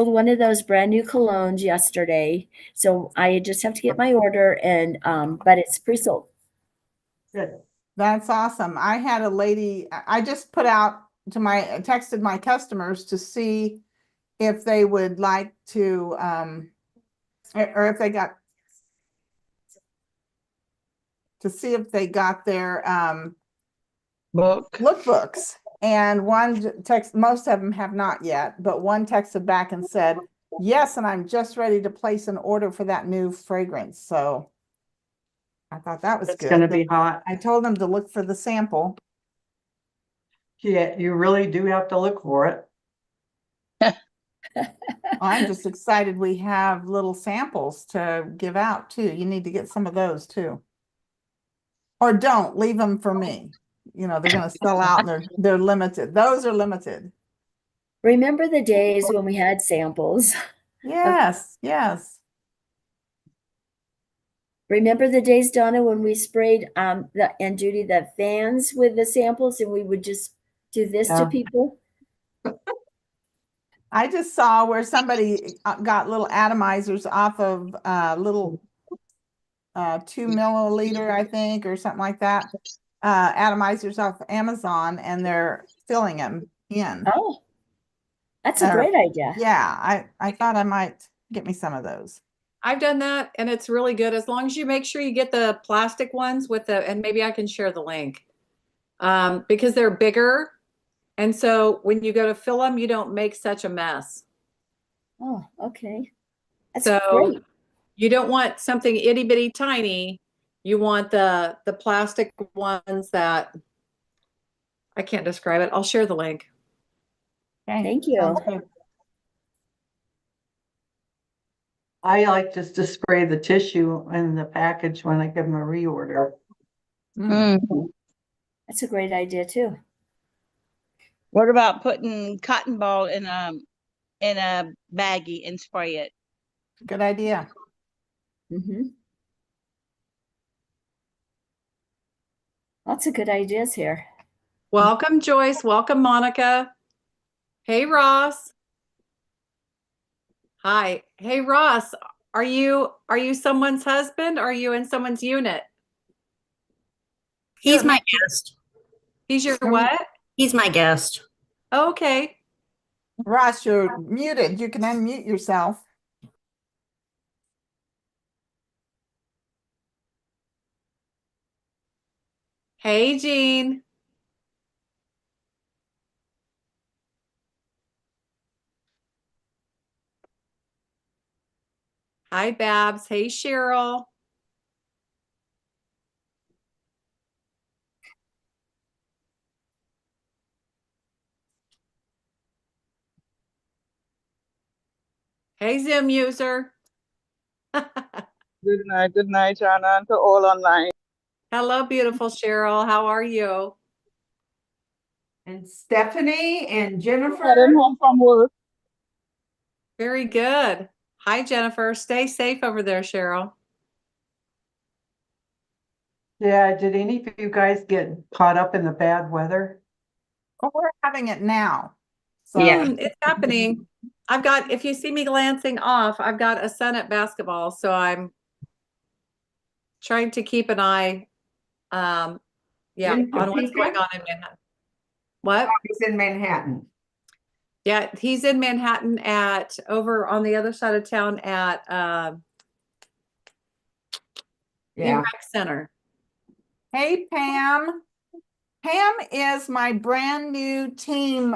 one of those brand new colognes yesterday, so I just have to get my order and but it's pre-sold. Good. That's awesome. I had a lady, I just put out to texted my customers to see if they would like to, or if they got, to see if they got their, lookbooks. And one text, most of them have not yet, but one texted back and said, yes, and I'm just ready to place an order for that new fragrance. So I thought that was It's good. gonna be hot. I told them to look for the sample. Yeah, you really do have to look for it. I'm just excited we have little samples to give out too. You need to get some of those too. Or don't, leave them for me. You know, they're gonna sell out and they're limited. Those are limited. Remember the days when we had samples? Yes, yes. Remember the days, Donna, when we sprayed and Judy, the fans with the samples and we would just do this to Yeah. people? I just saw where somebody got little atomizers off of little 2 milliliter, I think, or something like that. Atomizers off Amazon, and they're filling them in. Oh, that's a great idea. Yeah, I thought I might get me some of those. I've done that and it's really good as long as you make sure you get the plastic ones with the, and maybe I can share the link. Because they're bigger. And so when you go to fill them, you don't make such a mess. Oh, okay. That's So great. you don't want something itty bitty tiny. You want the plastic ones that I can't describe it. I'll share the link. Okay, Thank you. sounds good. I like just to spray the tissue in the package when I give them a reorder. That's a great idea too. What about putting cotton ball in a baggie and spray it? Good idea. Lots of good ideas here. Welcome, Joyce. Welcome, Monica. Hey, Ross. Hi. Hey, Ross. Are you someone's husband? Are you in someone's unit? He's my guest. He's your what? He's my guest. Okay. Ross, you're muted. You can unmute yourself. Hey, Jean. Hi, Babs. Hey, Cheryl. Hey, Zoom user. Good night, Jana, and to all online. Hello, beautiful Cheryl. How are you? And Stephanie and Jennifer. Heading home from work. Very good. Hi, Jennifer. Stay safe over there, Cheryl. Yeah, did any of you guys get caught up in the bad weather? Oh, we're having it now. So Yeah. It's happening. I've got, if you see me glancing off, I've got a son at basketball, so I'm trying to keep an eye, on what's going on in Manhattan. What? He's in Manhattan. Yeah, he's in Manhattan at over on the other side of town at Yeah. Rec Center. hey, Pam. Pam is my brand new team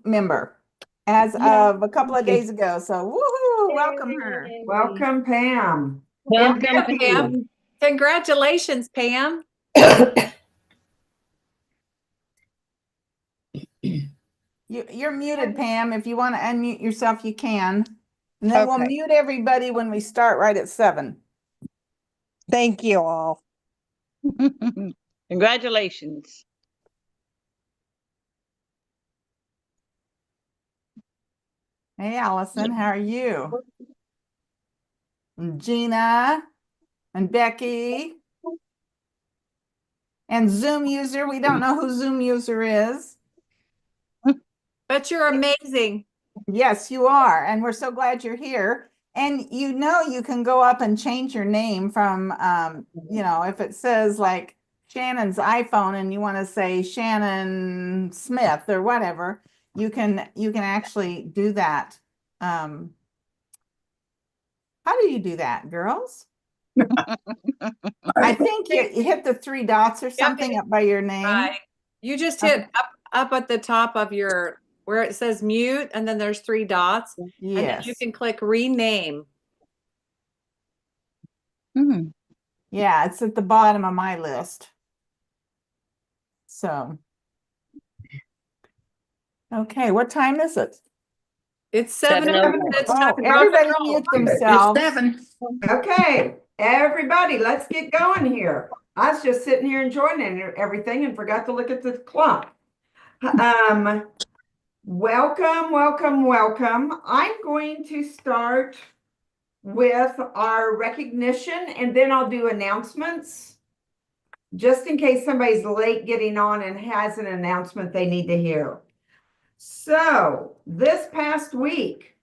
member as of a couple of days ago. So woohoo, welcome her. Welcome, Pam. Welcome, Pam. Congratulations, Pam. You're muted, Pam. If you want to unmute yourself, you can. And then we'll Okay. mute everybody when we start right at 7. Thank you all. Congratulations. Hey, Allison, how are you? And Gina and Becky and Zoom user. We don't know who Zoom user is. But you're amazing. Yes, you are. And we're so glad you're here. And you can go up and change your name from, if it says like Shannon's iPhone and you want to say Shannon Smith or whatever, you can actually do that. How do you do that, girls? I think you hit the 3 dots or something up by your name. Right. You just hit up at the top of your, where it says mute, and then there's 3 dots. And then you Yes. can click rename. Hmm. Yeah, it's at the bottom of my list. So. Okay, what time is it? It's 7:01. 7:01. It's Oh, time to rock and everybody roll. mute themselves. It's 7. Okay, everybody, let's get going here. I was just sitting here enjoying everything and forgot to look at the clock. Welcome, welcome, welcome. I'm going to start with our recognition and then I'll do announcements. Just in case somebody's late getting on and has an announcement they need to hear. So this past week,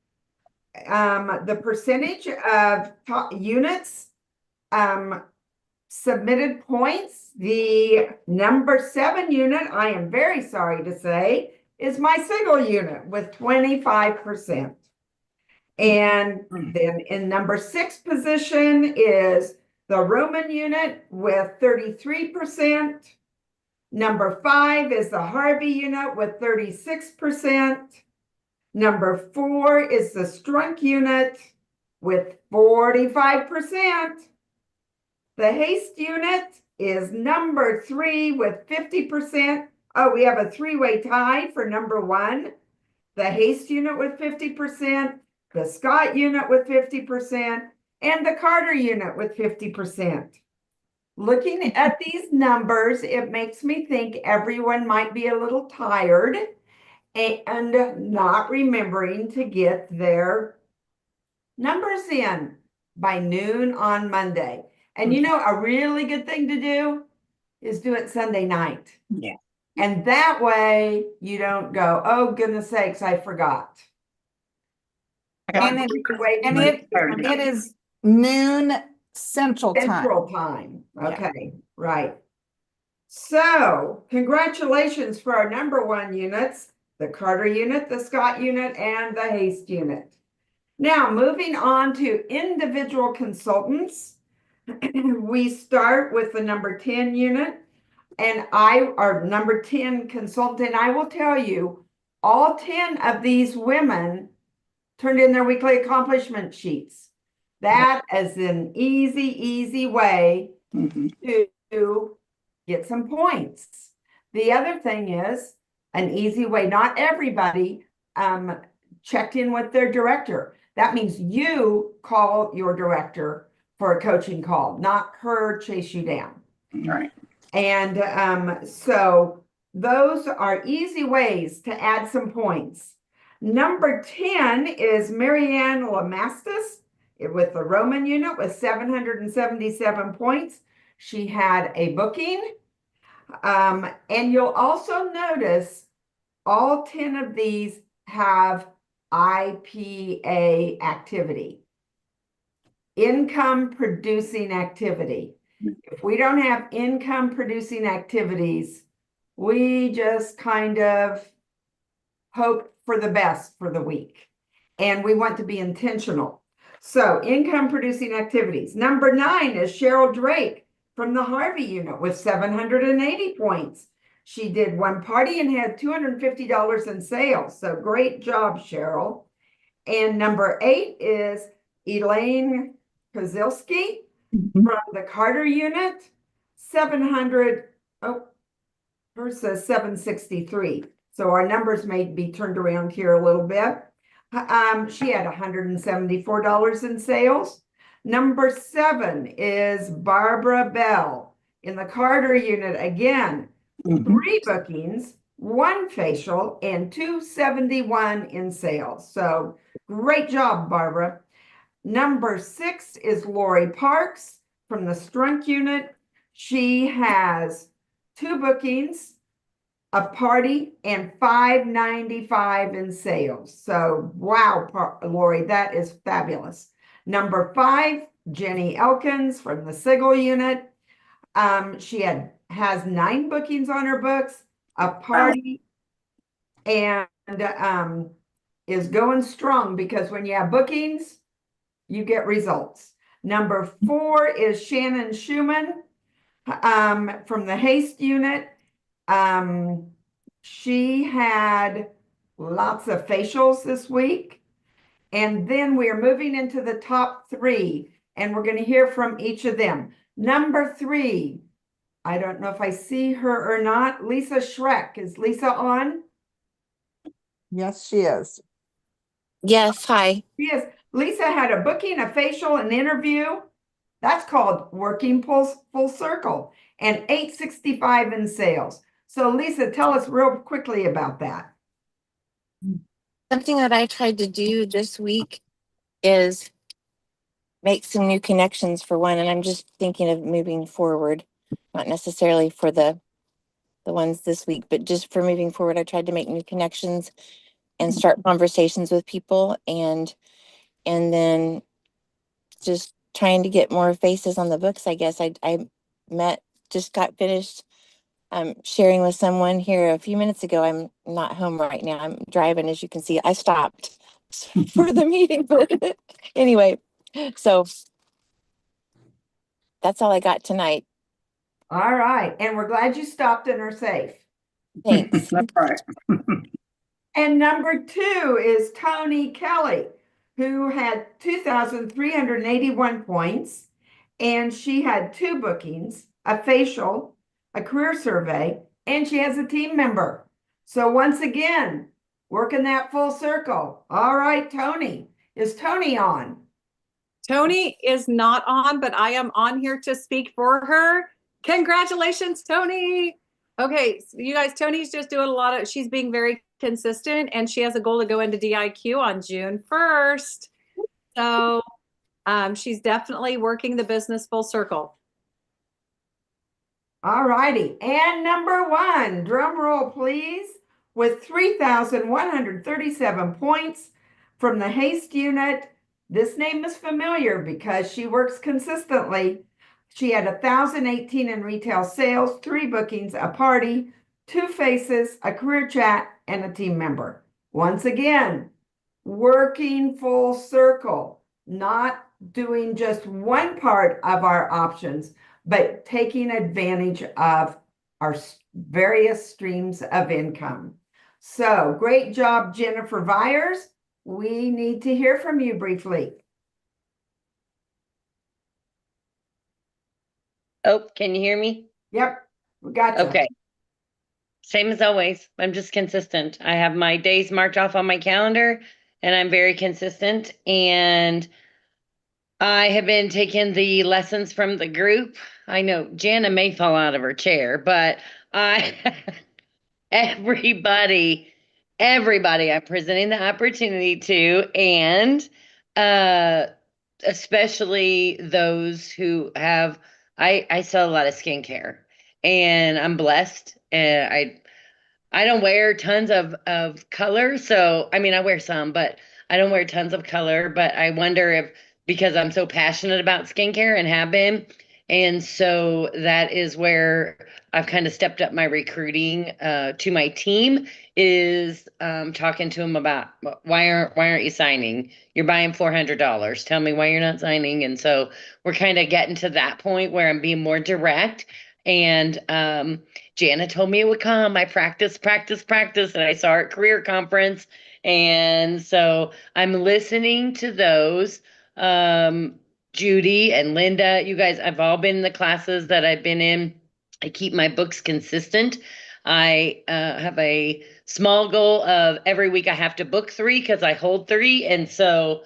the percentage of top units submitted points, the number 7 unit, I am very sorry to say, is my single unit with 25%. And then in number 6 position is the Roman unit with 33%. Number 5 is the Harvey unit with 36%. Number 4 is the Strunk unit with 45%. The Haste unit is number 3 with 50%. Oh, we have a 3-way tie for number 1. The Haste unit with 50%, the Scott unit with 50%, and the Carter unit with 50%. Looking at these numbers, it makes me think everyone might be a little tired and not remembering to get their numbers in by noon on Monday. And a really good thing to do is do it Sunday night. Yeah. And that way you don't go, oh, goodness sakes, I forgot. And it is noon Central Time. Okay, right. So congratulations for our number 1 units, the Carter unit, the Scott unit, and the Haste unit. Now, moving on to individual consultants, we start with the number 10 unit, and our number 10 consultant. I will tell you, all 10 of these women turned in their weekly accomplishment sheets. That is an easy way to get some points. The other thing is an easy way. Not everybody checked in with their director. That means you call your director for a coaching call, not her chase you down. Right. And so those are easy ways to add some points. Number 10 is Marianne Lamastus with the Roman unit with 777 points. She had a booking. And you'll also notice all 10 of these have IPA activity, income producing activity. If we don't have income producing activities, we just kind of hope for the best for the week. And we want to be intentional. So income producing activities. Number 9 is Cheryl Drake from the Harvey unit with 780 points. She did one party and had $250 in sales. So great job, Cheryl. And number 8 is Elaine Kozilski from the Carter unit, 700 versus 763. So our numbers may be turned around here a little bit. She had $174 in sales. Number 7 is Barbara Bell in the Carter unit. Again, 3 bookings, 1 facial, and $271 in sales. So great job, Barbara. Number 6 is Lori Parks from the Strunk unit. She has 2 bookings, a party, and $5.95 in sales. So wow, Lori, that is fabulous. Number 5, Jenny Elkins from the Sigel unit. She has 9 bookings on her books, a party, and is going strong because when you have bookings, you get results. Number 4 is Shannon Schumann from the Haste unit. She had lots of facials this week. And then we are moving into the top 3, and we're going to hear from each of them. Number 3, I don't know if I see her or not. Lisa Schreck. Is Lisa on? Yes, she is. Yes, hi. She is. Lisa had a booking, a facial, an interview. That's called working full circle, and $8.65 in sales. So Lisa, tell us real quickly about that. Something that I tried to do this week is make some new connections for one, and I'm just thinking of moving forward, not necessarily for the ones this week, but just for moving forward. I tried to make new connections and start conversations with people, and then just trying to get more faces on the books. I guess I just got finished sharing with someone here a few minutes ago. I'm not home right now. I'm driving, as you can see. I stopped for the meeting, but anyway, so that's all I got tonight. All right. And we're glad you stopped and are safe. Thanks. That's right. And number 2 is Tony Kelly, who had 2,381 points. And she had 2 bookings, a facial, a career survey, and she has a team member. So once again, working that full circle. All right, Tony. Is Tony on? Tony is not on, but I am on here to speak for her. Congratulations, Tony. Okay, so you guys, Tony's just doing she's being very consistent, and she has a goal to go into DIQ on June 1st. So she's definitely working the business full circle. All righty. And number 1, drum roll, please, with 3,137 points from the Haste unit. This name is familiar because she works consistently. She had 1,018 in retail sales, 3 bookings, a party, 2 faces, a career chat, and a team member. Once again, working full circle, not doing just one part of our options, but taking advantage of our various streams of income. So great job, Jennifer Vyers. We need to hear from you briefly. Oh, can you hear me? Yep, we got you. Okay. Same as always. I'm just consistent. I have my days marked off on my calendar and I'm very consistent. And I have been taking the lessons from the group. I know Jana may fall out of her chair, but everybody I'm presenting the opportunity to, and especially those who have, I sell a lot of skincare and I'm blessed, and I don't wear tons of color. So, I mean, I wear some, but I don't wear tons of color, but I wonder if, because I'm so passionate about skincare and have been. And so that is where I've kind of stepped up my recruiting to my team, is talking to them about why aren't you signing? You're buying $400. Tell me why you're not signing. And so we're kind of getting to that point where I'm being more direct. And Jana told me it would come. I practice, and I saw her at career conference. And so I'm listening to those. Judy and Linda, you guys, I've all been in the classes that I've been in. I keep my books consistent. I have a small goal of every week I have to book 3 because I hold 3. And so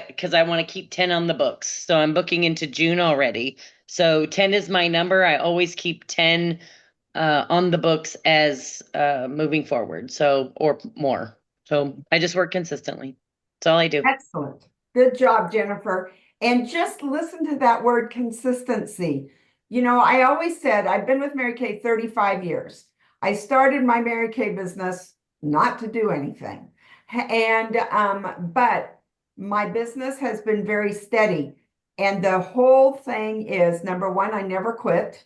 because I want to keep 10 on the books. So I'm booking into June already. So 10 is my number. I always keep 10 on the books as moving forward. So, or more. So I just work consistently. That's all I do. Excellent. Good job, Jennifer. And just listen to that word consistency. You know, I always said, I've been with Mary Kay 35 years. I started my Mary Kay business not to do anything. And, but my business has been very steady. And the whole thing is, number one, I never quit.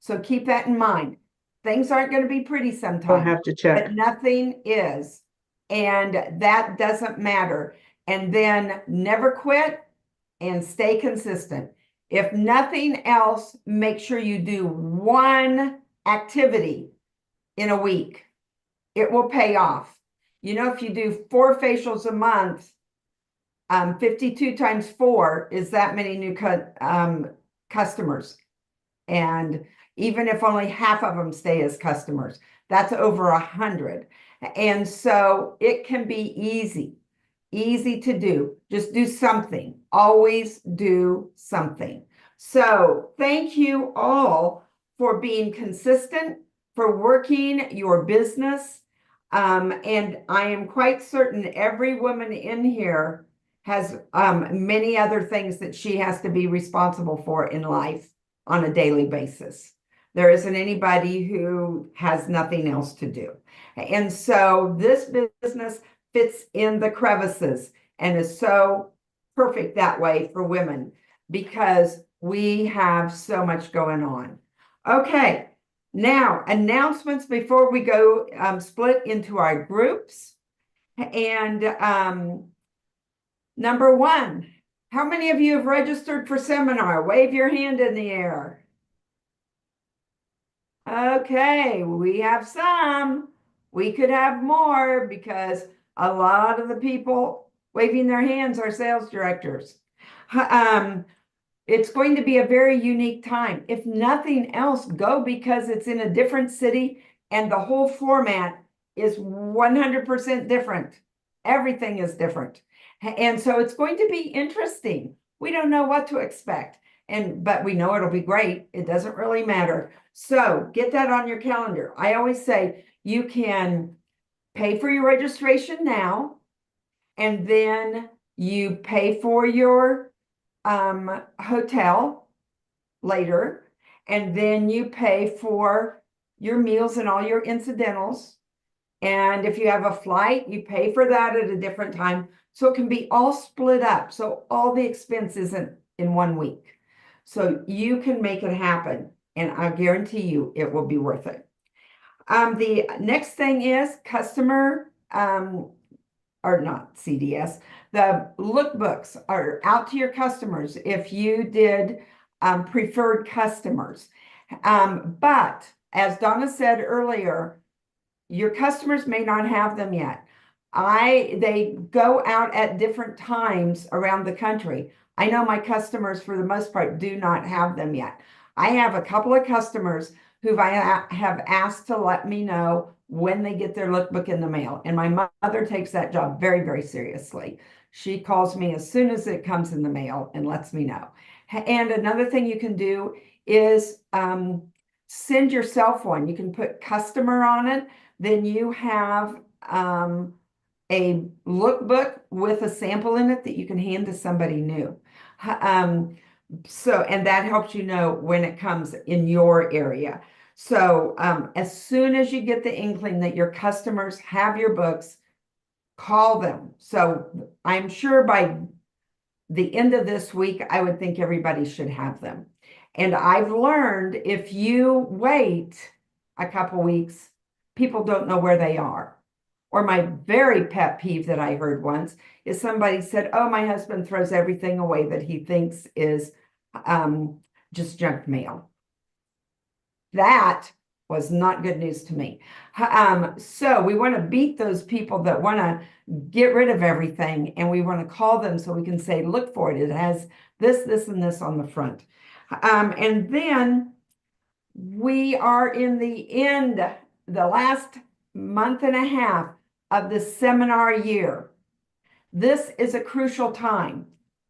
So keep that in mind. Things aren't going to be pretty We'll sometimes, have to check. but nothing is. And that doesn't matter. And then never quit and stay consistent. If nothing else, make sure you do one activity in a week. It will pay off. You know, if you do 4 facials a month, 52 times 4 is that many new customers. And even if only half of them stay as customers, that's over 100. And so it can be easy to do. Just do something. Always do something. So thank you all for being consistent, for working your business. And I am quite certain every woman in here has many other things that she has to be responsible for in life on a daily basis. There isn't anybody who has nothing else to do. And so this business fits in the crevices and is so perfect that way for women because we have so much going on. Okay, now announcements before we go split into our groups. And number one, how many of you have registered for seminar? Wave your hand in the air. Okay, we have some. We could have more because a lot of the people waving their hands are sales directors. It's going to be a very unique time. If nothing else, go because it's in a different city and the whole format is 100% different. Everything is different. And so it's going to be interesting. We don't know what to expect. But we know it'll be great. It doesn't really matter. So get that on your calendar. I always say you can pay for your registration now, and then you pay for your hotel later, and then you pay for your meals and all your incidentals. And if you have a flight, you pay for that at a different time. So it can be all split up. So all the expense isn't in 1 week. So you can make it happen, and I guarantee you it will be worth it. The next thing is customer, or not CDS, the lookbooks are out to your customers if you did preferred customers. But as Donna said earlier, your customers may not have them yet. They go out at different times around the country. I know my customers, for the most part, do not have them yet. I have a couple of customers who I have asked to let me know when they get their lookbook in the mail. And my mother takes that job very, very seriously. She calls me as soon as it comes in the mail and lets me know. And another thing you can do is send yourself one. You can put customer on it. Then you have a lookbook with a sample in it that you can hand to somebody new. And that helps you know when it comes in your area. So as soon as you get the inkling that your customers have your books, call them. So I'm sure by the end of this week, I would think everybody should have them. And I've learned if you wait a couple weeks, people don't know where they are. Or my very pet peeve that I heard once is somebody said, oh, my husband throws everything away that he thinks is just junk mail. That was not good news to me. So we want to beat those people that want to get rid of everything, and we want to call them so we can say, look for it. It has this, this, and this on the front. And then we are in the end, the last month and a half of the seminar year. This is a crucial time.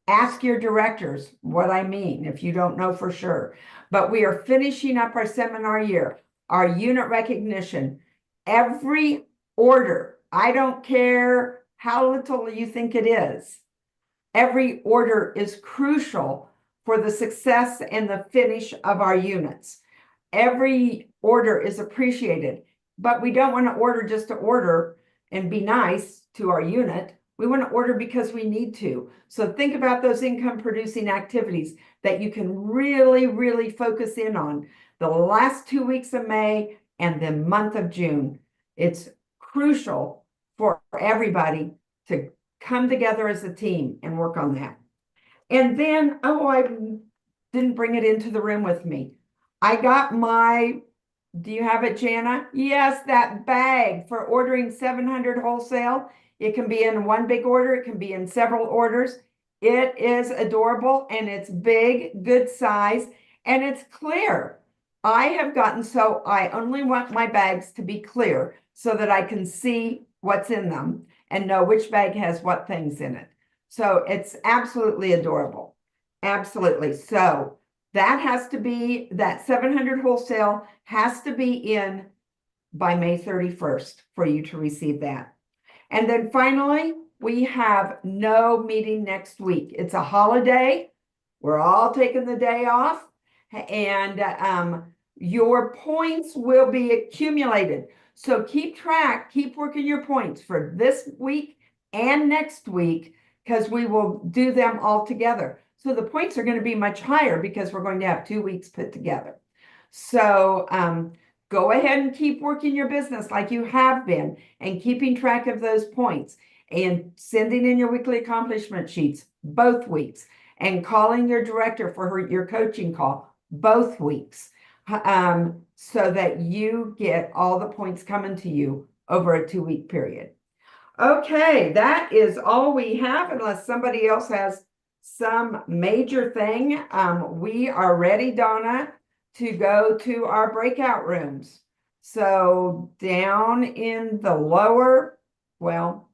Ask your directors what I mean if you don't know for sure. But we are finishing up our seminar year, our unit recognition. Every order, I don't care how little you think it is, every order is crucial for the success and the finish of our units. every order is appreciated, but we don't want to order just to order and be nice to our unit. We want to order because we need to. So think about those income producing activities that you can really, really focus in on the last 2 weeks of May and the month of June. It's crucial for everybody to come together as a team and work on that. And then, oh, I didn't bring it into the room with me. I got my, do you have it, Jana? Yes, that bag for ordering 700 wholesale. It can be in one big order. It can be in several orders. It is adorable and it's big, good size, and it's clear. I have gotten so I only want my bags to be clear so that I can see what's in them and know which bag has what things in it. So it's absolutely adorable. Absolutely. So that has to be, that 700 wholesale has to be in by May 31st for you to receive that. And then finally, we have no meeting next week. It's a holiday. We're all taking the day off, and your points will be accumulated. So keep track, keep working your points for this week and next week, because we will do them all together. So the points are going to be much higher because we're going to have 2 weeks put together. So go ahead and keep working your business like you have been and keeping track of those points and sending in your weekly accomplishment sheets both weeks and calling your director for your coaching call both weeks, so that you get all the points coming to you over a 2-week period. Okay, that is all we have, unless somebody else has some major thing. We are ready, Donna, to go to our breakout rooms. So down in the lower, well,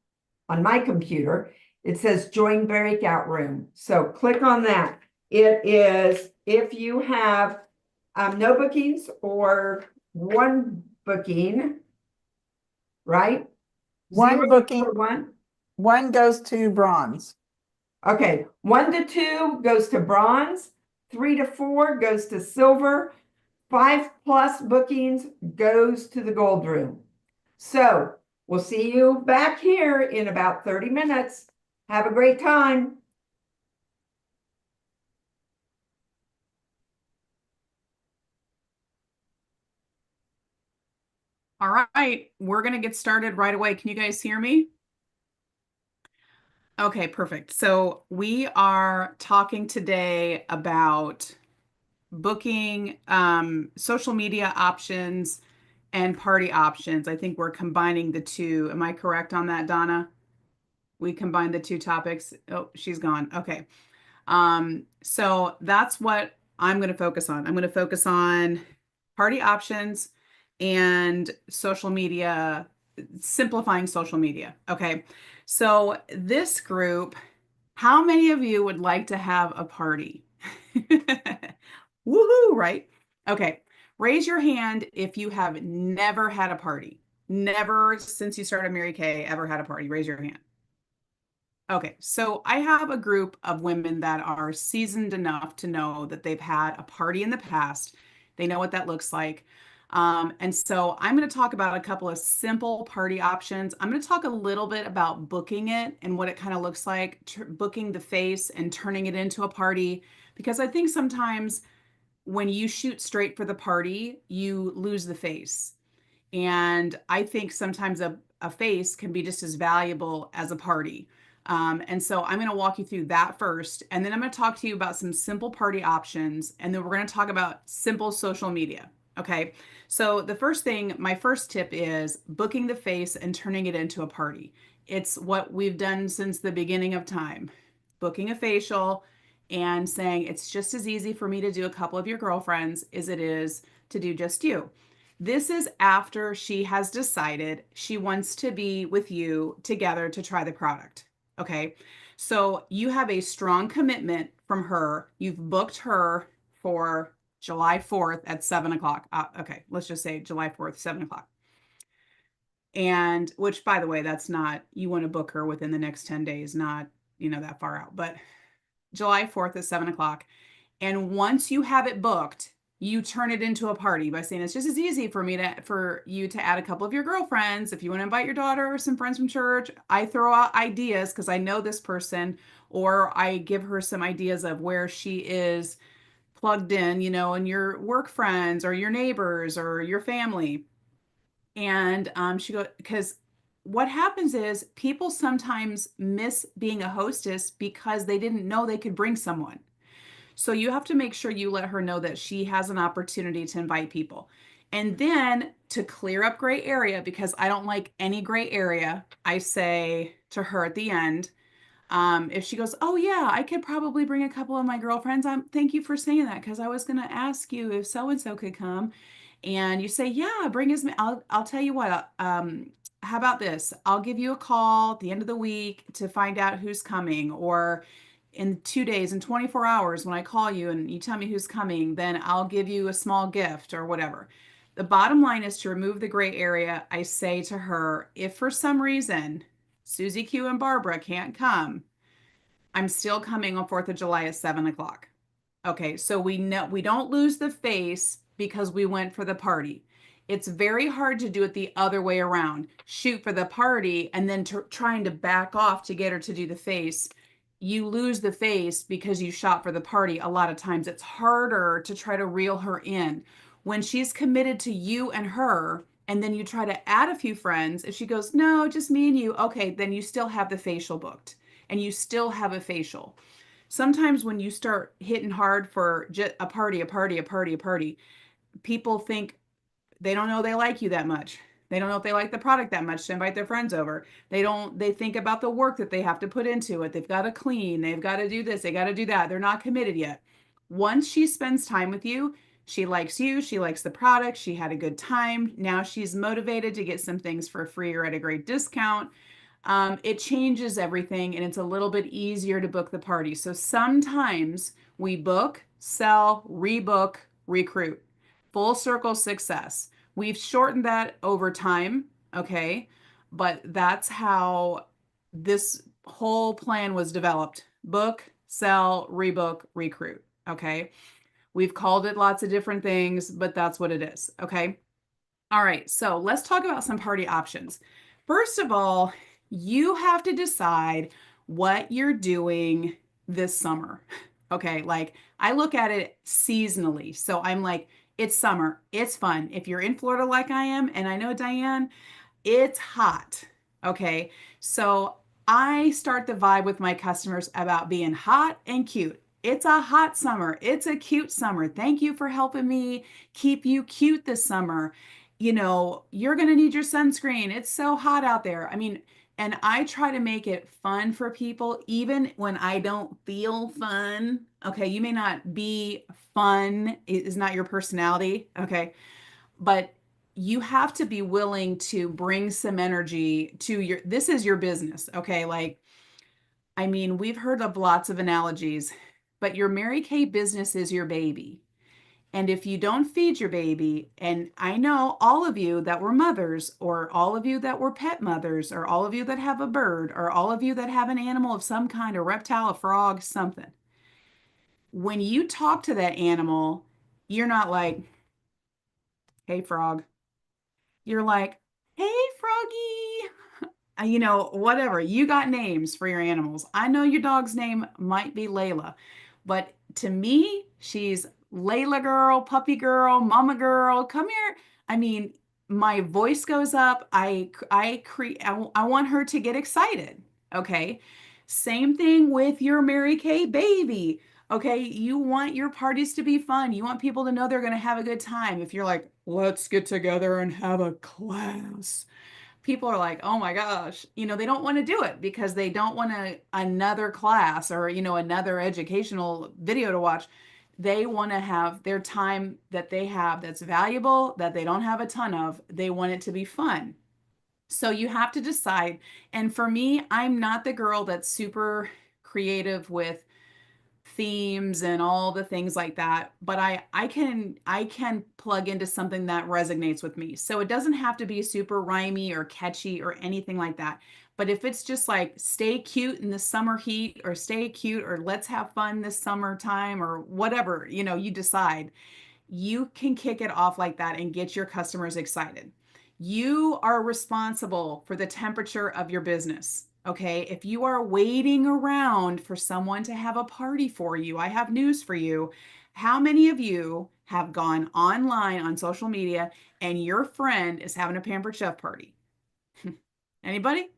on my computer, it says join breakout room. So click on that. It is, if you have no bookings or one booking, right? One 0 booking. for one. One goes to bronze. Okay, 1 to 2 goes to bronze, 3 to 4 goes to silver, 5+ bookings goes to the gold room. So we'll see you back here in about 30 minutes. Have a great time. All right, we're going to get started right away. Can you guys hear me? Okay, perfect. So we are talking today about booking, social media options and party options. I think we're combining the two. Am I correct on that, Donna? We combined the two topics. Oh, she's gone. Okay. So that's what I'm going to focus on. I'm going to focus on party options and social media, simplifying social media. Okay. So this group, how many of you would like to have a party? Woohoo, right? Okay. Raise your hand if you have never had a party. Never since you started Mary Kay ever had a party. Raise your hand. Okay, so I have a group of women that are seasoned enough to know that they've had a party in the past. They know what that looks like. And so I'm going to talk about a couple of simple party options. I'm going to talk a little bit about booking it and what it kind of looks like, booking the face and turning it into a party. Because I think sometimes when you shoot straight for the party, you lose the face. And I think sometimes a face can be just as valuable as a party. And so I'm going to walk you through that first, and then I'm going to talk to you about some simple party options, and then we're going to talk about simple social media. Okay. So the first thing, my first tip is booking the face and turning it into a party. It's what we've done since the beginning of time. Booking a facial and saying it's just as easy for me to do a couple of your girlfriends as it is to do just you. This is after she has decided she wants to be with you together to try the product. Okay, so you have a strong commitment from her. You've booked her for July 4th at 7 o'clock. Okay, let's just say July 4th, 7 o'clock. And which, by the way, that's not, you want to book her within the next 10 days, not, that far out. But July 4th at 7 o'clock. And once you have it booked, you turn it into a party by saying it's just as easy for you to add a couple of your girlfriends. If you want to invite your daughter or some friends from church, I throw out ideas because I know this person, or I give her some ideas of where she is plugged in, and your work friends or your neighbors or your family. And she goes, because what happens is people sometimes miss being a hostess because they didn't know they could bring someone. So you have to make sure you let her know that she has an opportunity to invite people. And then to clear up gray area, because I don't like any gray area, I say to her at the end, if she goes, oh yeah, I could probably bring a couple of my girlfriends. Thank you for saying that, because I was going to ask you if so-and-so could come. And you say, yeah, bring as many. I'll tell you what, how about this? I'll give you a call at the end of the week to find out who's coming, or in 2 days, in 24 hours, when I call you and you tell me who's coming, then I'll give you a small gift or whatever. The bottom line is to remove the gray area. I say to her, if for some reason Susie Q and Barbara can't come, I'm still coming on 4th of July at 7 o'clock. Okay, so we know we don't lose the face because we went for the party. It's very hard to do it the other way around. Shoot for the party and then trying to back off to get her to do the face. You lose the face because you shot for the party. A lot of times it's harder to try to reel her in. When she's committed to you and her, and then you try to add a few friends, if she goes, no, just me and you, okay, then you still have the facial booked and you still have a facial. Sometimes when you start hitting hard for just a party, people think they don't know they like you that much. They don't know if they like the product that much to invite their friends over. They think about the work that they have to put into it. They've got to clean, they've got to do this, they got to do that. They're not committed yet. Once she spends time with you, she likes you, she likes the product, she had a good time. Now she's motivated to get some things for free or at a great discount. It changes everything, and it's a little bit easier to book the party. So sometimes we book, sell, rebook, recruit. Full circle success. We've shortened that over time, okay? But that's how this whole plan was developed. Book, sell, rebook, recruit, okay? We've called it lots of different things, but that's what it is, okay? All right, so let's talk about some party options. First of all, you have to decide what you're doing this summer. Okay, like I look at it seasonally. So I'm like, it's summer, it's fun. If you're in Florida like I am, and I know Diane, it's hot. Okay, so I start the vibe with my customers about being hot and cute. It's a hot summer. It's a cute summer. Thank you for helping me keep you cute this summer. You're going to need your sunscreen. It's so hot out there. I mean, and I try to make it fun for people, even when I don't feel fun. Okay, you may not be fun, it is not your personality. Okay, but you have to be willing to bring some energy to this is your business. Okay, like, I mean, we've heard of lots of analogies, but your Mary Kay business is your baby. And if you don't feed your baby, and I know all of you that were mothers, or all of you that were pet mothers, or all of you that have a bird, or all of you that have an animal of some kind, a reptile, a frog, something. When you talk to that animal, you're not like, hey, frog. You're like, hey, froggy. Whatever. You got names for your animals. I know your dog's name might be Layla, but to me, she's Layla girl, puppy girl, mama girl, come here. I mean, my voice goes up. I want her to get excited. Okay. Same thing with your Mary Kay baby. Okay. You want your parties to be fun. You want people to know they're going to have a good time. If you're like, let's get together and have a class, people are like, oh my gosh, they don't want to do it because they don't want another class or, another educational video to watch. They want to have their time that they have that's valuable, that they don't have a ton of. They want it to be fun. So you have to decide. And for me, I'm not the girl that's super creative with themes and all the things like that, but I can plug into something that resonates with me. So it doesn't have to be super rhymey or catchy or anything like that. But if it's just like stay cute in the summer heat, or stay cute, or let's have fun this summertime, or whatever, you decide. you can kick it off like that and get your customers excited. You are responsible for the temperature of your business. Okay. If you are waiting around for someone to have a party for you, I have news for you. How many of you have gone online on social media and your friend is having a Pampered Chef party? Anybody?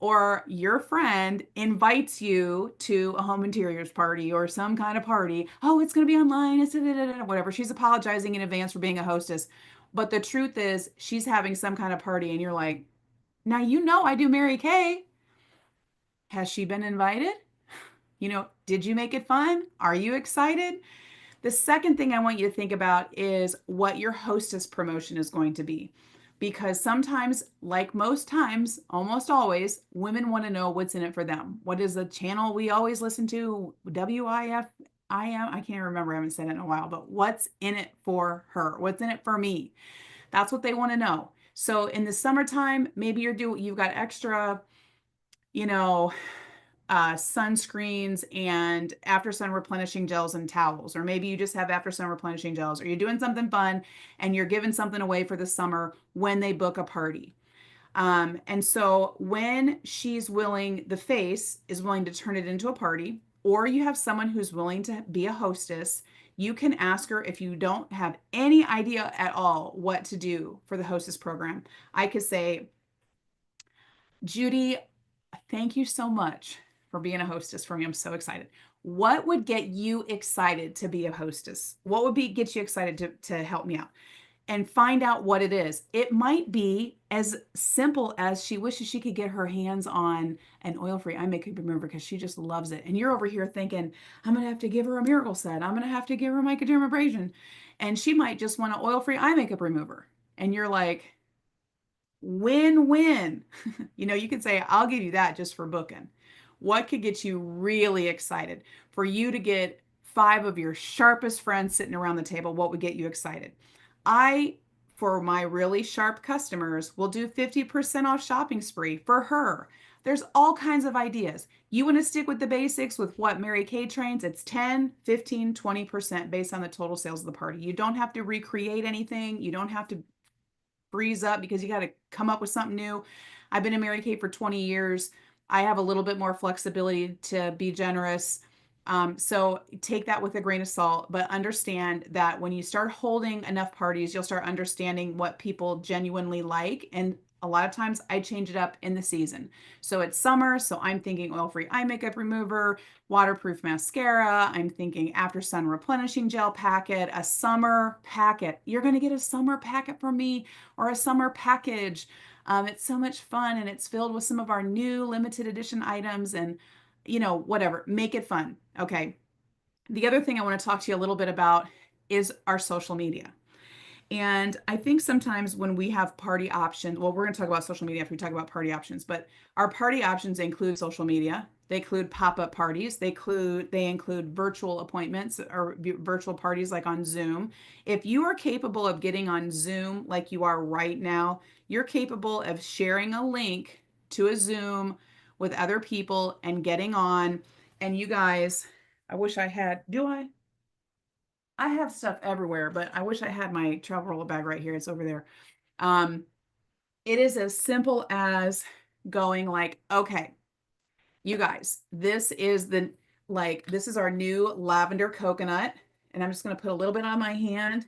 Or your friend invites you to a home interiors party or some kind of party. Oh, it's going to be online. It's whatever. She's apologizing in advance for being a hostess. But the truth is, she's having some kind of party, and you're like, now you know I do Mary Kay. Has she been invited? Did you make it fun? Are you excited? The second thing I want you to think about is what your hostess promotion is going to be. Because sometimes, like most times, almost always, women want to know what's in it for them. What is the channel we always listen to? WIFIM? I can't remember. I haven't said it in a while, but what's in it for her? What's in it for me? That's what they want to know. So in the summertime, maybe you've got extra, sunscreens and after sun replenishing gels and towels, or maybe you just have after sun replenishing gels, or you're doing something fun and you're giving something away for the summer when they book a party. And so when the face is willing to turn it into a party, or you have someone who's willing to be a hostess, you can ask her if you don't have any idea at all what to do for the hostess program. I could say, Judy, thank you so much for being a hostess for me. I'm so excited. What would get you excited to be a hostess? What would get you excited to help me out? And find out what it is. It might be as simple as she wishes she could get her hands on an oil-free eye makeup remover because she just loves it. And you're over here thinking, I'm going to have to give her a Miracle Set. I'm going to have to give her microdermabrasion. And she might just want an oil-free eye makeup remover. And you're like, win-win. You could say, I'll give you that just for booking. What could get you really excited? For you to get 5 of your sharpest friends sitting around the table, what would get you excited? For my really sharp customers, will do 50% off shopping spree for her. There's all kinds of ideas. You want to stick with the basics with what Mary Kay trains, it's 10, 15, 20% based on the total sales of the party. You don't have to recreate anything. You don't have to freeze up because you got to come up with something new. I've been in Mary Kay for 20 years. I have a little bit more flexibility to be generous. So take that with a grain of salt, but understand that when you start holding enough parties, you'll start understanding what people genuinely like. And a lot of times I change it up in the season. So it's summer, so I'm thinking oil-free eye makeup remover, waterproof mascara. I'm thinking after sun replenishing gel packet, a summer packet. You're going to get a summer packet from me or a summer package. It's so much fun, and it's filled with some of our new limited edition items and whatever, make it fun. Okay. The other thing I want to talk to you a little bit about is our social media. And I think sometimes when we have party options, well, we're going to talk about social media after we talk about party options, but our party options include social media. They include pop-up parties. They include virtual appointments or virtual parties like on Zoom. If you are capable of getting on Zoom like you are right now, you're capable of sharing a link to a Zoom with other people and getting on. And you guys, I wish I had, I have stuff everywhere, but I wish I had my travel roller bag right here. It's over there. It is as simple as going like, okay, you guys, this is our new lavender coconut. And I'm just going to put a little bit on my hand.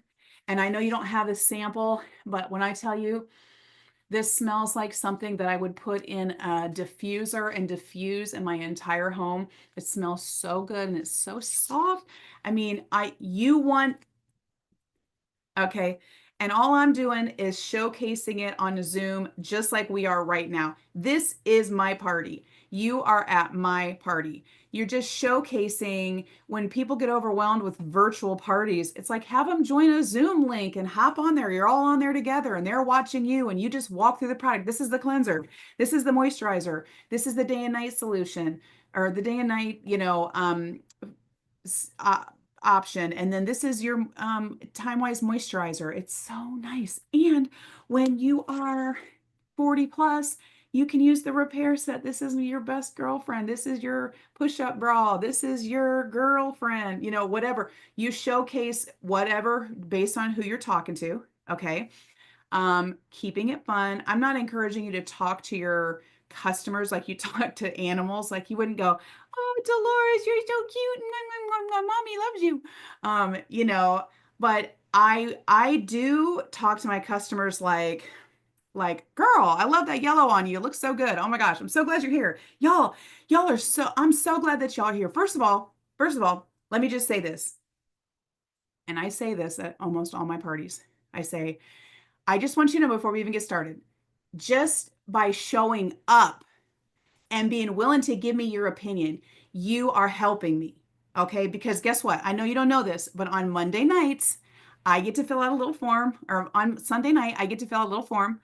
And I know you don't have a sample, but when I tell you, this smells like something that I would put in a diffuser and diffuse in my entire home. It smells so good and it's so soft. I mean, okay. And all I'm doing is showcasing it on Zoom, just like we are right now. This is my party. You are at my party. You're just showcasing. When people get overwhelmed with virtual parties, it's like, have them join a Zoom link and hop on there. You're all on there together and they're watching you and you just walk through the product. This is the cleanser. This is the moisturizer. This is the day and night solution, or the day and night, option. And then this is your Time-Wise moisturizer. It's so nice. And when you are 40 plus, You can use the repair set. This is your best girlfriend. This is your push-up bra. This is your girlfriend, you know, whatever. You showcase whatever based on who you're talking to. Okay. Keeping it fun. I'm not encouraging you to talk to your customers like you talk to animals. Like you wouldn't go, "Oh, Dolores, you're so cute. Mommy loves you." You know, but I do talk to my customers like, "Girl, I love that yellow on you. It looks so good. Oh my gosh, I'm so glad you're here. Y'all are so, I'm so glad that y'all are here." First of all, let me just say this. And I say this at almost all my parties. I say, I just want you to know before we even get started, just by showing up and being willing to give me your opinion, you are helping me. Okay. Because guess what? I know you don't know this, but on Monday nights, I get to fill out a little form, or on Sunday night, I get to fill out a little form,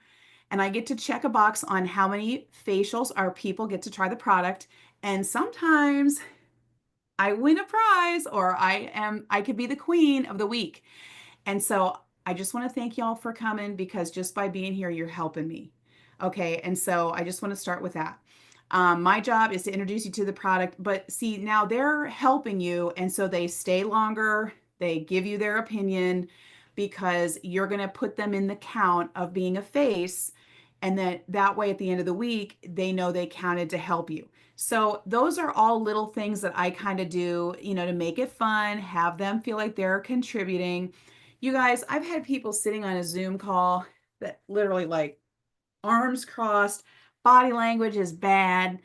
and I get to check a box on how many facials our people get to try the product. And sometimes I win a prize, or I could be the queen of the week. And so I just want to thank y'all for coming, because just by being here, you're helping me. Okay. And so I just want to start with that. My job is to introduce you to the product, but see, now they're helping you. And so they stay longer. They give you their opinion, because you're going to put them in the count of being a face. And that way, at the end of the week, they know they counted to help you. So those are all little things that I kind of do, you know, to make it fun, have them feel like they're contributing. You guys, I've had people sitting on a Zoom call that literally like arms crossed, body language is bad.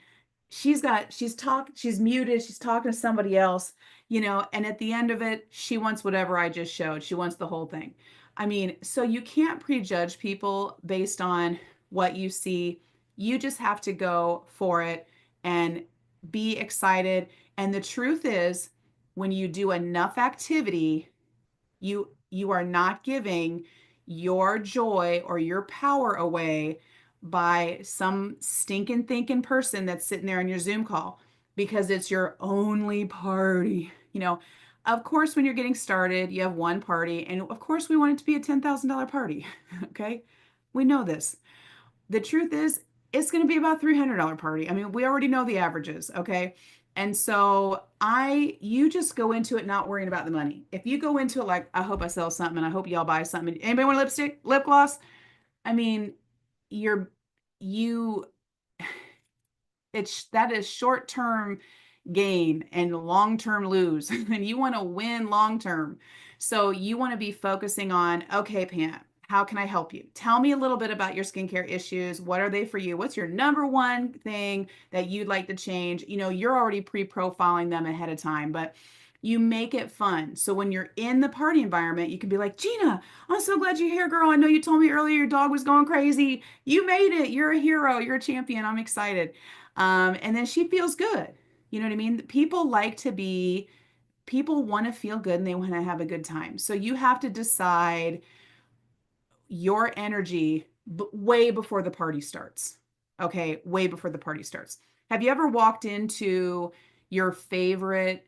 She's muted, she's talking to somebody else, you know, and at the end of it, she wants whatever I just showed. She wants the whole thing. I mean, so you can't prejudge people based on what you see. You just have to go for it and be excited. And the truth is, when you do enough activity, you are not giving your joy or your power away by some stinking thinking person that's sitting there on your Zoom call, because it's your only party. You know, of course, when you're getting started, you have one party, and of course, we want it to be a $10,000 party. Okay, we know this. The truth is, it's going to be about $300 party. I mean, we already know the averages. Okay. And so you just go into it not worrying about the money. If you go into it like, I hope I sell something and I hope y'all buy something. Anybody want lipstick, lip gloss? I mean, that is short-term gain and long-term lose. And you want to win long-term. So you want to be focusing on, okay, Pam, how can I help you? Tell me a little bit about your skincare issues. What are they for you? What's your number one thing that you'd like to change? You know, you're already pre-profiling them ahead of time, but you make it fun. So when you're in the party environment, you can be like, Gina, I'm so glad you're here, girl. I know you told me earlier your dog was going crazy. You made it. You're a hero. You're a champion. I'm excited. And then she feels good. You know what I mean? People want to feel good, and they want to have a good time. So you have to decide your energy way before the party starts. Okay, way before the party starts. Have you ever walked into your favorite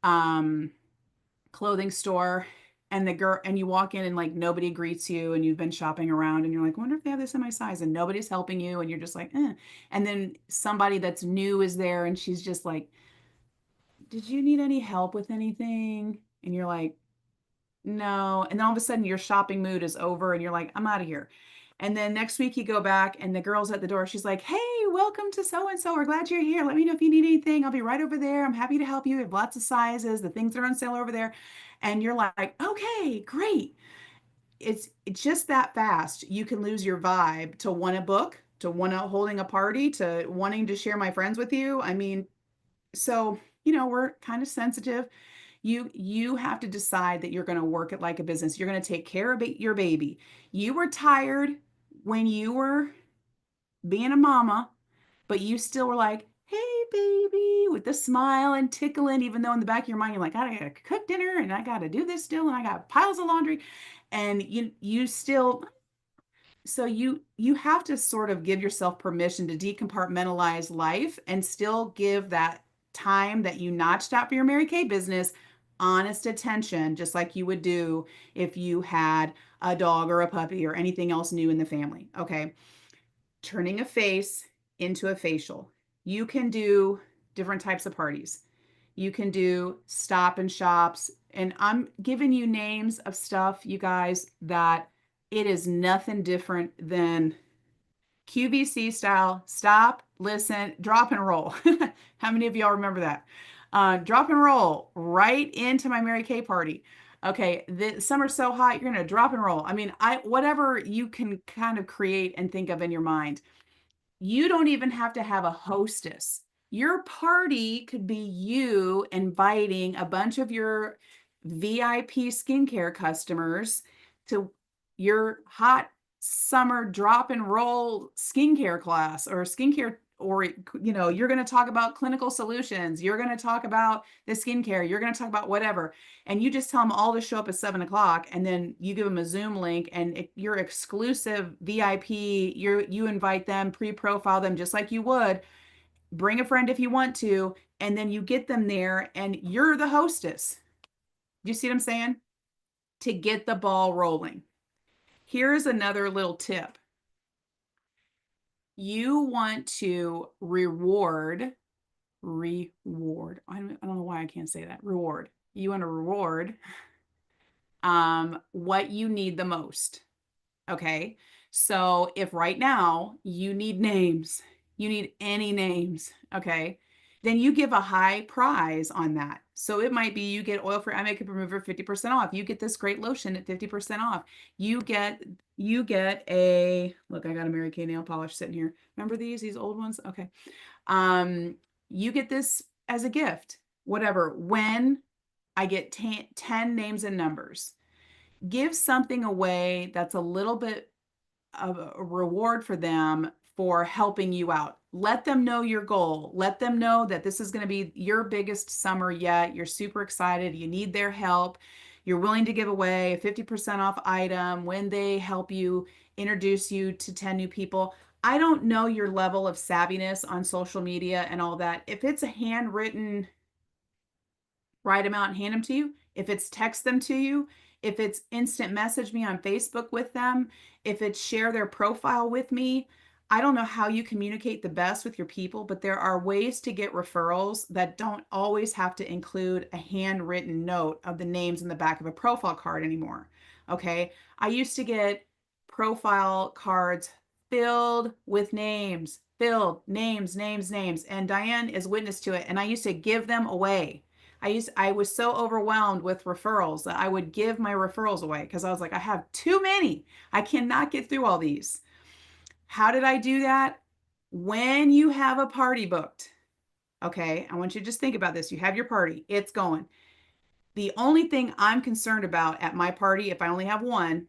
clothing store, and you walk in and like nobody greets you, and you've been shopping around and you're like, I wonder if they have this in my size, and nobody's helping you, and you're just like, eh. And then somebody that's new is there, and she's just like, did you need any help with anything? And you're like, no. And then all of a sudden your shopping mood is over, and you're like, I'm out of here. And then next week you go back, and the girl's at the door. She's like, hey, welcome to so-and-so. We're glad you're here. Let me know if you need anything. I'll be right over there. I'm happy to help you. We have lots of sizes. The things that are on sale over there. And you're like, okay, great. It's just that fast. You can lose your vibe to want a book, to want to holding a party, to wanting to share my friends with you. I mean, so, you know, we're kind of sensitive. You have to decide that you're going to work it like a business. You're going to take care of your baby. You were tired when you were being a mama, but you still were like, hey, baby, with the smile and tickling, even though in the back of your mind, you're like, I gotta cook dinner, and I got to do this still, and I got piles of laundry. And you still, so you have to sort of give yourself permission to decompartmentalize life and still give that time that you notched out for your Mary Kay business honest attention, just like you would do if you had a dog or a puppy or anything else new in the family. Okay. Turning a face into a facial. You can do different types of parties. You can do stop and shops. And I'm giving you names of stuff, you guys, that it is nothing different than QVC style, stop, listen, drop and roll. How many of y'all remember that? Drop and roll right into my Mary Kay party. Okay, the summer's so hot, you're gonna drop and roll. I mean, whatever you can kind of create and think of in your mind. You don't even have to have a hostess. Your party could be you inviting a bunch of your VIP skincare customers to your hot summer drop and roll skincare class or skincare, or you're going to talk about clinical solutions, you're going to talk about the skincare, you're going to talk about whatever, and you just tell them all to show up at 7:00, and then you give them a Zoom link, and your exclusive VIP, you invite them, pre-profile them just like you would, bring a friend if you want to, and then you get them there and you're the hostess. Do you see what I'm saying? To get the ball rolling. Here's another little tip. You want to reward. I don't know why I can't say that. Reward. You want to reward what you need the most. Okay. So if right now you need names, you need any names, okay, then you give a high prize on that. So it might be you get oil-free eye makeup remover 50% off. You get this great lotion at 50% off. You get a, look, I got a Mary Kay nail polish sitting here. Remember these old ones? Okay. You get this as a gift, whatever. When I get 10 names and numbers, give something away that's a little bit of a reward for them for helping you out. Let them know your goal. Let them know that this is going to be your biggest summer yet. You're super excited. You need their help. You're willing to give away a 50% off item when they help you introduce you to 10 new people. I don't know your level of savviness on social media and all that. If it's a handwritten, write them out and hand them to you. If it's text them to you, if it's instant message me on Facebook with them, if it's share their profile with me, I don't know how you communicate the best with your people, but there are ways to get referrals that don't always have to include a handwritten note of the names in the back of a profile card anymore. Okay. I used to get profile cards filled with names, names. And Diane is witness to it. And I used to give them away. I was so overwhelmed with referrals that I would give my referrals away because I was like, I have too many. I cannot get through all these. How did I do that? When you have a party booked, okay, I want you to just think about this. You have your party, it's going. The only thing I'm concerned about at my party, if I only have one,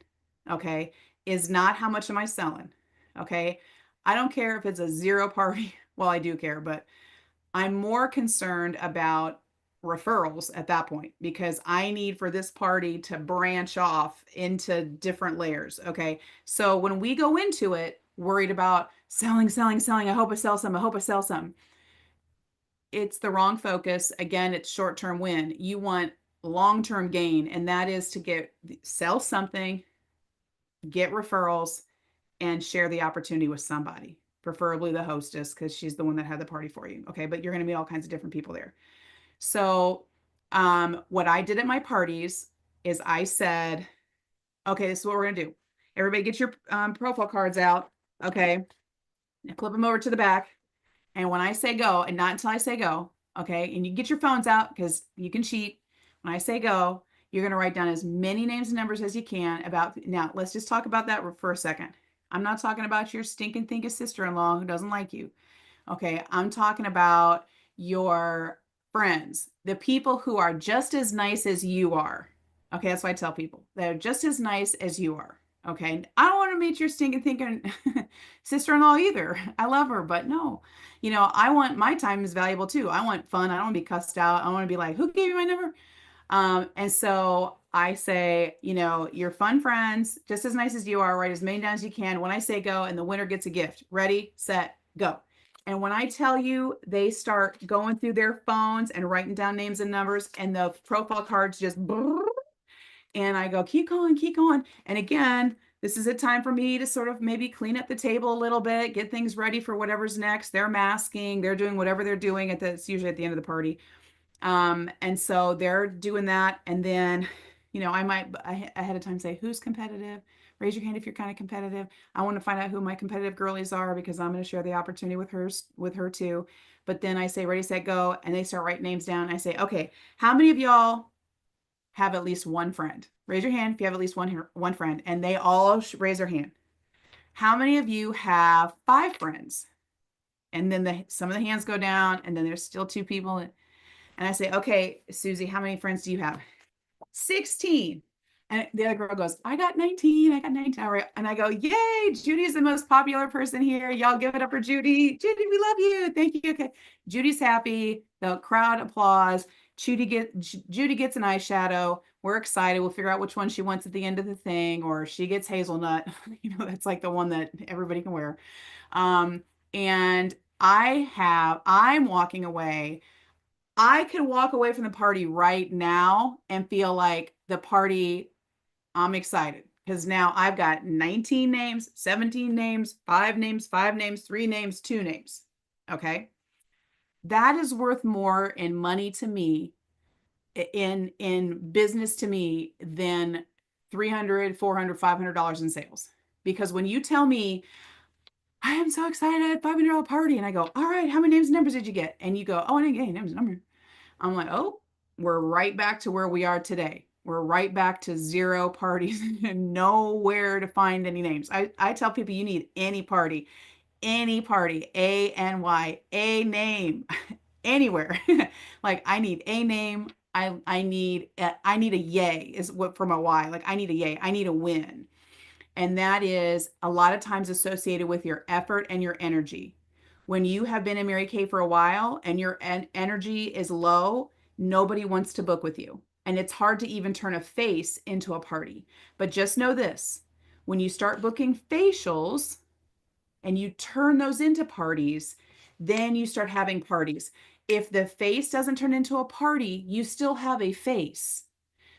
okay, is not how much am I selling, okay? I don't care if it's a zero party. Well, I do care, but I'm more concerned about referrals at that point because I need for this party to branch off into different layers. Okay. So when we go into it, worried about selling, I hope I sell some. It's the wrong focus. Again, it's short-term win. You want long-term gain, and that is to sell something, get referrals, and share the opportunity with somebody, preferably the hostess because she's the one that had the party for you. Okay. But you're going to meet all kinds of different people there. So what I did at my parties is I said, okay, this is what we're going to do. Everybody get your profile cards out. Okay. Now clip them over to the back. And when I say go, and not until I say go, okay, and you get your phones out because you can cheat. When I say go, you're going to write down as many names and numbers as you can now, let's just talk about that for a second. I'm not talking about your stinking thinking sister-in-law who doesn't like you. Okay. I'm talking about your friends, the people who are just as nice as you are. Okay, that's why I tell people they're just as nice as you are. Okay, I don't want to meet your stinking thinking sister-in-law either. I love her, but no, I want my time is valuable too. I want fun. I don't want to be cussed out. I want to be like, who gave you my number? And so I say, your fun friends, just as nice as you are, write as many down as you can. When I say go, and the winner gets a gift. Ready, set, go. And when I tell you, they start going through their phones and writing down names and numbers, and the profile cards just, and I go, keep going. And again, this is a time for me to sort of maybe clean up the table a little bit, get things ready for whatever's next. They're masking, they're doing whatever they're doing it's usually at the end of the party. And so they're doing that. And then, I might ahead of time say, who's competitive? Raise your hand if you're kind of competitive. I want to find out who my competitive girlies are because I'm going to share the opportunity with her too. But then I say, ready, set, go. And they start writing names down. I say, okay, how many of y'all have at least one friend? Raise your hand if you have at least one friend. And they all raise their hand. How many of you have 5 friends? And then some of the hands go down, and then there's still 2 people. And I say, okay, Susie, how many friends do you have? 16. And the other girl goes, I got 19. I got 19. All right. And I go, yay, Judy's the most popular person here. Y'all give it up for Judy. Judy, we love you. Thank you. Okay. Judy's happy. The crowd applause. Judy gets an eyeshadow. We're excited. We'll figure out which one she wants at the end of the thing, or she gets hazelnut. That's like the one that everybody can wear. And I'm walking away. I could walk away from the party right now and feel like the party, I'm excited because now I've got 19 names, 17 names, 5 names, 5 names, 3 names, 2 names. Okay. That is worth more in money to me, in business to me, than $300, $400, $500 in sales. Because when you tell me, I am so excited, $500 party, and I go, all right, how many names and numbers did you get? And you go, oh, I didn't get any names and numbers. I'm like, oh, we're right back to where we are today. We're right back to 0 parties and nowhere to find any names. I tell people you need any party, ANY, a name, anywhere. Like I need a name. I need a yay is what from a Y. Like I need a yay. I need a win. And that is a lot of times associated with your effort and your energy. When you have been in Mary Kay for a while and your energy is low, nobody wants to book with you. And it's hard to even turn a face into a party. But just know this, when you start booking facials and you turn those into parties, then you start having parties. If the face doesn't turn into a party, you still have a face.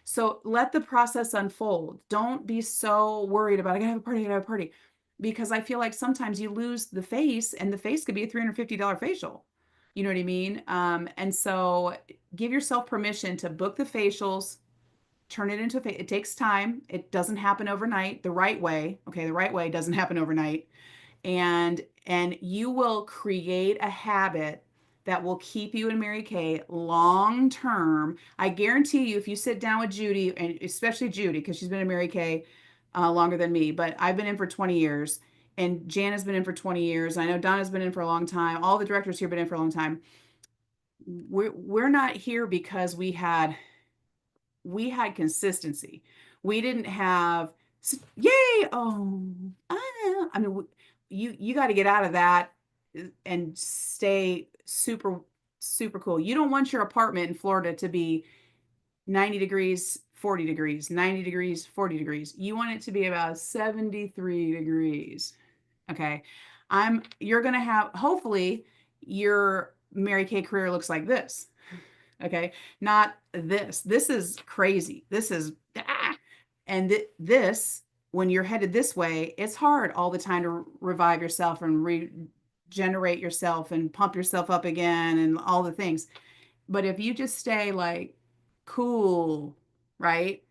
So let the process unfold. Don't be so worried about, I gotta have a party, I gotta have a party. Because I feel like sometimes you lose the face, and the face could be a $350 facial. You know what I mean? And so give yourself permission to book the facials, turn it into a face. It takes time. It doesn't happen overnight the right way. Okay, the right way doesn't happen overnight. And you will create a habit that will keep you in Mary Kay long term. I guarantee you, if you sit down with Judy, and especially Judy, because she's been in Mary Kay longer than me, but I've been in for 20 years, and Jan has been in for 20 years. I know Donna's been in for a long time. All the directors here have been in for a long time. We're not here because we had consistency. We didn't have, yay, oh, I mean, you got to get out of that and stay super, super cool. You don't want your apartment in Florida to be 90 degrees, 40 degrees, 90 degrees, 40 degrees. You want it to be about 73 degrees. Okay. You're going to have, hopefully your Mary Kay career looks like this. Okay. Not this. This is crazy. This is, and this, when you're headed this way, it's hard all the time to revive yourself and regenerate yourself and pump yourself up again and all the things. But if you just stay like cool, right?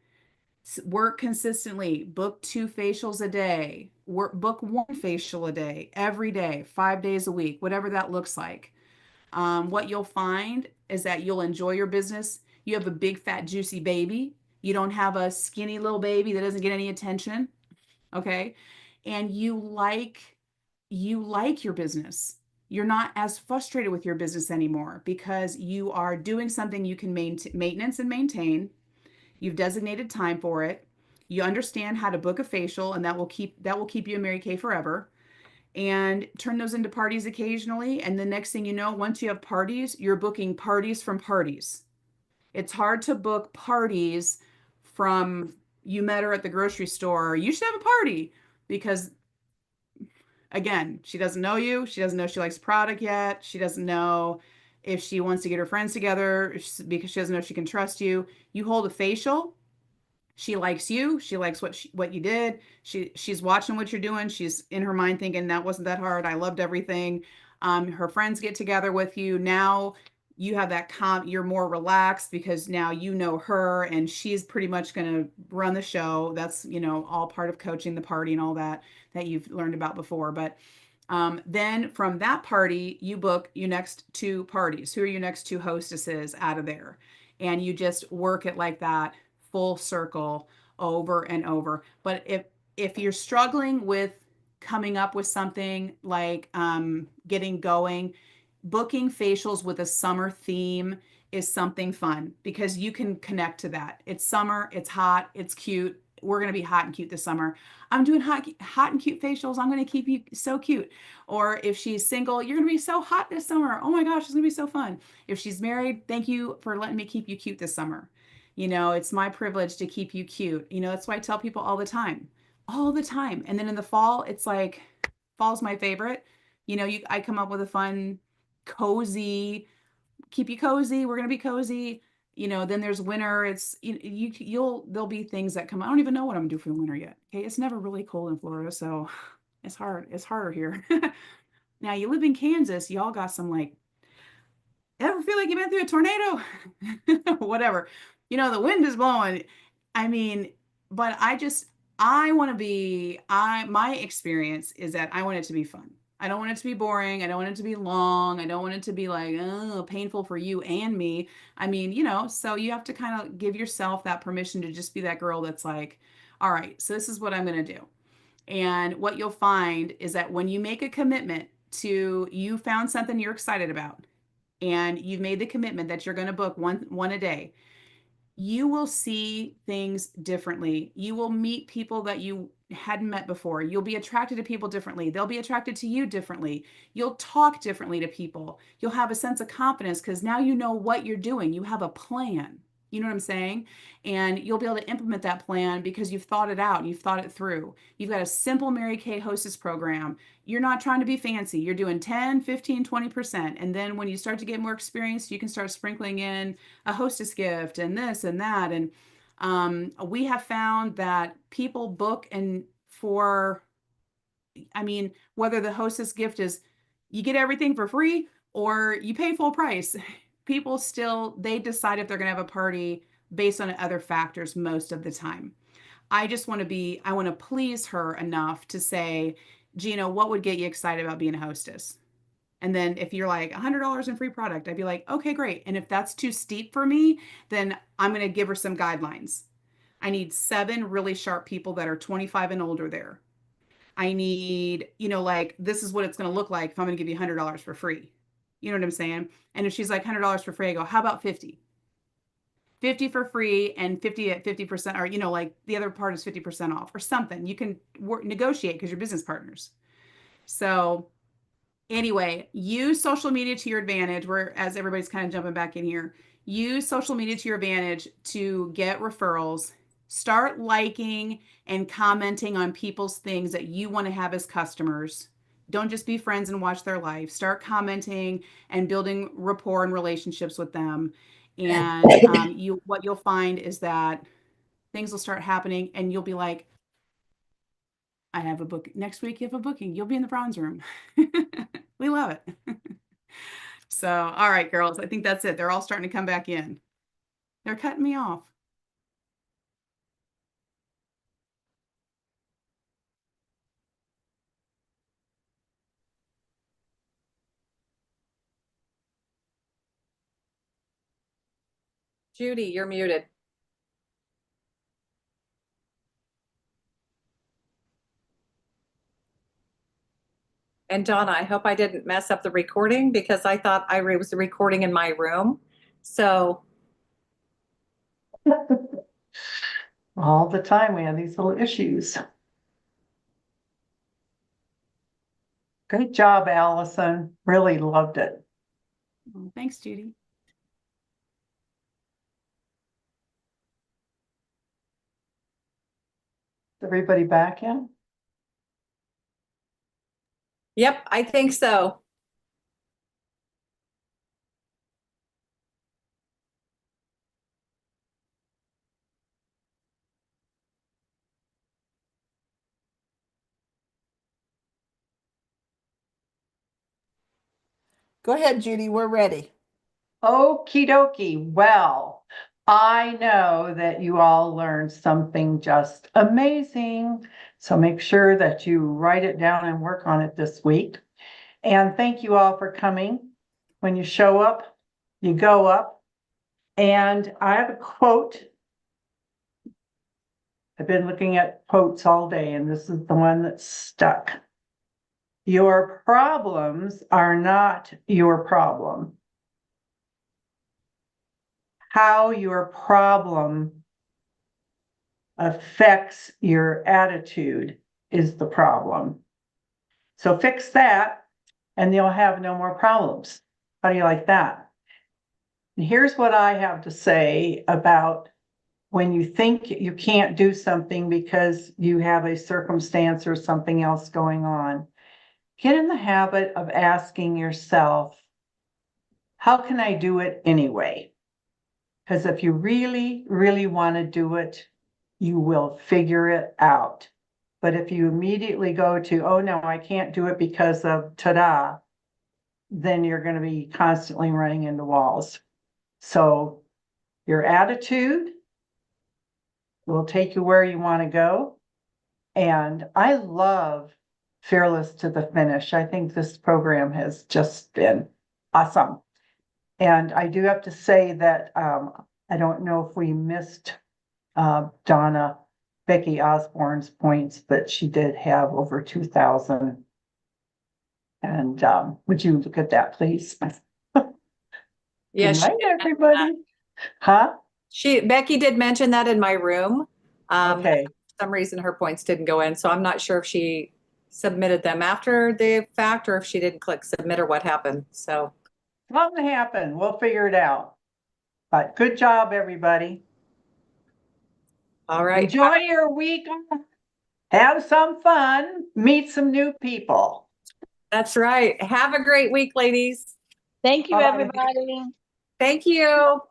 Work consistently, book 2 facials a day, book 1 facial a day, every day, 5 days a week, whatever that looks like. What you'll find is that you'll enjoy your business. You have a big, fat, juicy baby. You don't have a skinny little baby that doesn't get any attention. Okay. And you like your business. You're not as frustrated with your business anymore because you are doing something you can maintenance and maintain. You've designated time for it. You understand how to book a facial, and that will keep you in Mary Kay forever. And turn those into parties occasionally. And the next thing you know, once you have parties, you're booking parties from parties. It's hard to book parties from you met her at the grocery store. You should have a party because, again, she doesn't know you. She doesn't know she likes product yet. She doesn't know if she wants to get her friends together because she doesn't know if she can trust you. You hold a facial, She likes you. She likes what you did. She's watching what you're doing. She's in her mind thinking that wasn't that hard. I loved everything. Her friends get together with you. Now you have that you're more relaxed because now you know her and she's pretty much going to run the show. That's, all part of coaching the party and all that you've learned about before. But then from that party, you book your next 2 parties. Who are your next 2 hostesses out of there? And you just work it like that, full circle, over and over. But if you're struggling with coming up with something like getting going, booking facials with a summer theme is something fun because you can connect to that. It's summer, it's hot, it's cute. We're going to be hot and cute this summer. I'm doing hot and cute facials. I'm going to keep you so cute. Or if she's single, you're going to be so hot this summer. Oh my gosh, it's going to be so fun. If she's married, thank you for letting me keep you cute this summer. It's my privilege to keep you cute. That's why I tell people all the time. And then in the fall, it's like fall's my favorite. I come up with a fun, cozy, keep you cozy. We're going to be cozy. Then there's winter. It's there'll be things that come. I don't even know what I'm gonna do for the winter yet. Okay. It's never really cold in Florida, so it's hard. It's harder here. Now you live in Kansas, y'all got some ever feel like you've been through a tornado? Whatever. The wind is blowing. I mean, but I want to be, my experience is that I want it to be fun. I don't want it to be boring. I don't want it to be long. I don't want it to be painful for you and me. I mean, so you have to kind of give yourself that permission to just be that girl that's like, all right, so this is what I'm going to do. And what you'll find is that when you make a commitment you found something you're excited about and you've made the commitment that you're going to book one a day, you will see things differently. You will meet people that you hadn't met before. You'll be attracted to people differently. They'll be attracted to you differently. You'll talk differently to people. You'll have a sense of confidence because now you know what you're doing. You have a plan. You know what I'm saying? And you'll be able to implement that plan because you've thought it out. You've thought it through. You've got a simple Mary Kay Hostess program. You're not trying to be fancy. You're doing 10, 15, 20%. And then when you start to get more experience, you can start sprinkling in a hostess gift and this and that. And we have found that people book whether the hostess gift is you get everything for free or you pay full price, people they decide if they're going to have a party based on other factors most of the time. I want to please her enough to say, Gina, what would get you excited about being a hostess? And then if you're like $100 in free product, I'd be like, okay, great. And if that's too steep for me, then I'm going to give her some guidelines. I need 7 really sharp people that are 25 and older there. I need, this is what it's going to look like if I'm going to give you $100 for free. You know what I'm saying? And if she's like $100 for free, I go, how about 50? 50 for free and 50 at 50%, or, the other part is 50% off or something. You can negotiate because you're business partners. So anyway, use social media to your advantage, as everybody's kind of jumping back in here. Use social media to your advantage to get referrals. Start liking and commenting on people's things that you want to have as customers. Don't just be friends and watch their life. Start commenting and building rapport and relationships with them. And what you'll find is that things will start happening and you'll be like, I have a book next week. You have a booking. You'll be in the bronze room. We love it. So, all right, girls, I think that's it. They're all starting to come back in. They're cutting me off. Judy, you're muted. And Donna, I hope I didn't mess up the recording because I thought I was recording in my room. So All the time we have these little issues. Great job, Allison. Really loved it. Oh, thanks, Judy. Everybody back in? yep, I think so. Go ahead, Judy, we're ready. Okie dokie. Well, I know that you all learned something just amazing. So make sure that you write it down and work on it this week. And thank you all for coming. When you show up, you go up. And I have a quote. I've been looking at quotes all day, and this is the one that's stuck. Your problems are not your problem. How your problem affects your attitude is the problem. So fix that and you'll have no more problems. How do you like that? And here's what I have to say about when you think you can't do something because you have a circumstance or something else going on. Get in the habit of asking yourself, how can I do it anyway? Because if you really, really want to do it, you will figure it out. But if you immediately go to, oh no, I can't do it because of ta-da, then you're going to be constantly running into walls. So your attitude will take you where you want to go. And I love Fearless to the Finish. I think this program has just been awesome. And I do have to say that I don't know if we missed Becky Osborne's points, but she did have over 2,000. And would you look at that, please? Yeah, Good night, everybody. Huh? Becky did mention that in my room. Okay. For some reason her points didn't go in, so I'm not sure if she submitted them after the fact or if she didn't click submit or what happened. So Something happened. We'll figure it out. But good job, everybody. all right. Enjoy your week. Have some fun. Meet some new people. That's right. Have a great week, ladies. Thank you, Bye. everybody. Thank you.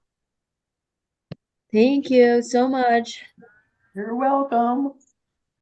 Thank you so much. You're welcome.